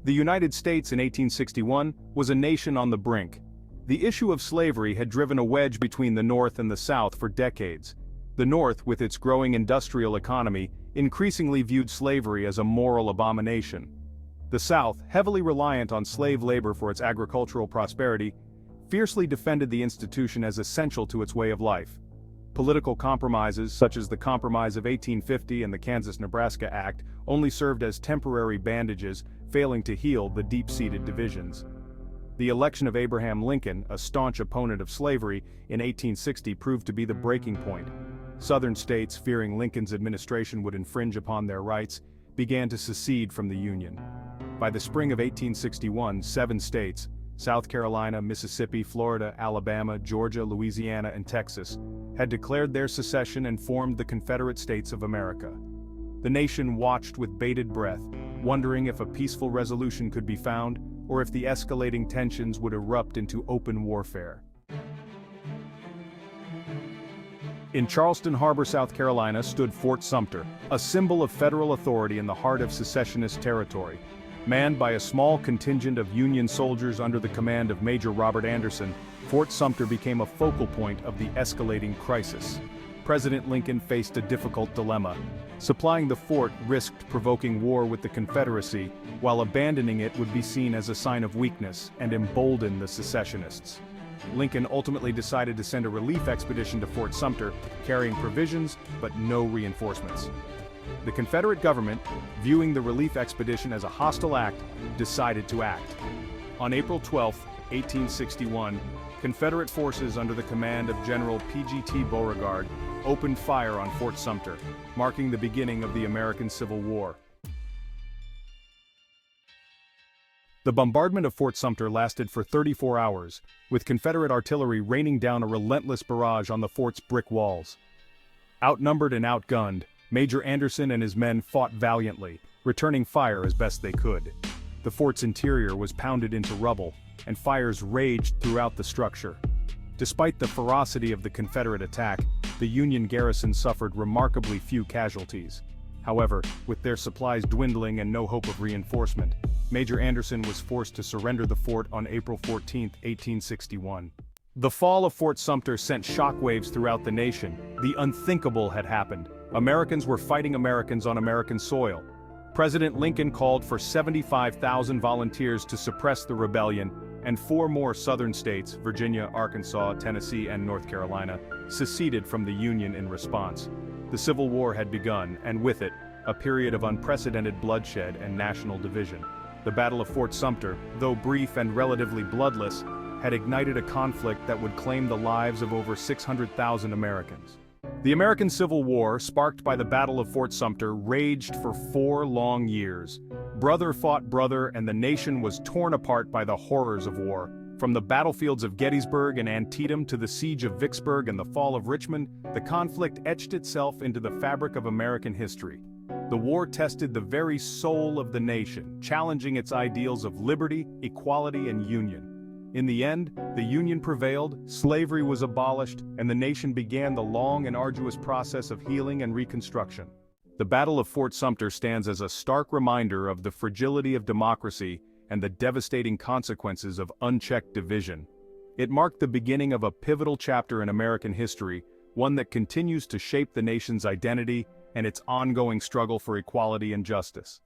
The United States in 1861 was a nation on the brink. The issue of slavery had driven a wedge between the North and the South for decades. The North, with its growing industrial economy, increasingly viewed slavery as a moral abomination. The South, heavily reliant on slave labor for its agricultural prosperity, fiercely defended the institution as essential to its way of life. Political compromises, such as the Compromise of 1850 and the Kansas-Nebraska Act, only served as temporary bandages, failing to heal the deep-seated divisions. The election of Abraham Lincoln, a staunch opponent of slavery, in 1860 proved to be the breaking point. Southern states, fearing Lincoln's administration would infringe upon their rights, began to secede from the Union. By the spring of 1861, 7 states, South Carolina, Mississippi, Florida, Alabama, Georgia, Louisiana, and Texas, had declared their secession and formed the Confederate States of America. The nation watched with bated breath, wondering if a peaceful resolution could be found, or if the escalating tensions would erupt into open warfare. In Charleston Harbor, South Carolina, stood Fort Sumter, a symbol of federal authority in the heart of secessionist territory. Manned by a small contingent of Union soldiers under the command of Major Robert Anderson, Fort Sumter became a focal point of the escalating crisis. President Lincoln faced a difficult dilemma. Supplying the fort risked provoking war with the Confederacy, while abandoning it would be seen as a sign of weakness and embolden the secessionists. Lincoln ultimately decided to send a relief expedition to Fort Sumter, carrying provisions but no reinforcements. The Confederate government, viewing the relief expedition as a hostile act, decided to act. On April 12, 1861, Confederate forces under the command of General P.G.T. Beauregard opened fire on Fort Sumter, marking the beginning of the American Civil War. The bombardment of Fort Sumter lasted for 34 hours, with Confederate artillery raining down a relentless barrage on the fort's brick walls. Outnumbered and outgunned, Major Anderson and his men fought valiantly, returning fire as best they could. The fort's interior was pounded into rubble, and fires raged throughout the structure. Despite the ferocity of the Confederate attack, the Union garrison suffered remarkably few casualties. However, with their supplies dwindling and no hope of reinforcement, Major Anderson was forced to surrender the fort on April 14, 1861. The fall of Fort Sumter sent shockwaves throughout the nation. The unthinkable had happened. Americans were fighting Americans on American soil. President Lincoln called for 75,000 volunteers to suppress the rebellion, and 4 more southern states, Virginia, Arkansas, Tennessee, and North Carolina, seceded from the Union in response. The Civil War had begun, and with it, a period of unprecedented bloodshed and national division. The Battle of Fort Sumter, though brief and relatively bloodless, had ignited a conflict that would claim the lives of over 600,000 Americans. The American Civil War, sparked by the Battle of Fort Sumter, raged for 4 long years. Brother fought brother, and the nation was torn apart by the horrors of war. From the battlefields of Gettysburg and Antietam to the siege of Vicksburg and the fall of Richmond, the conflict etched itself into the fabric of American history. The war tested the very soul of the nation, challenging its ideals of liberty, equality, and union. In the end, the Union prevailed, slavery was abolished, and the nation began the long and arduous process of healing and reconstruction. The Battle of Fort Sumter stands as a stark reminder of the fragility of democracy and the devastating consequences of unchecked division. It marked the beginning of a pivotal chapter in American history, one that continues to shape the nation's identity and its ongoing struggle for equality and justice.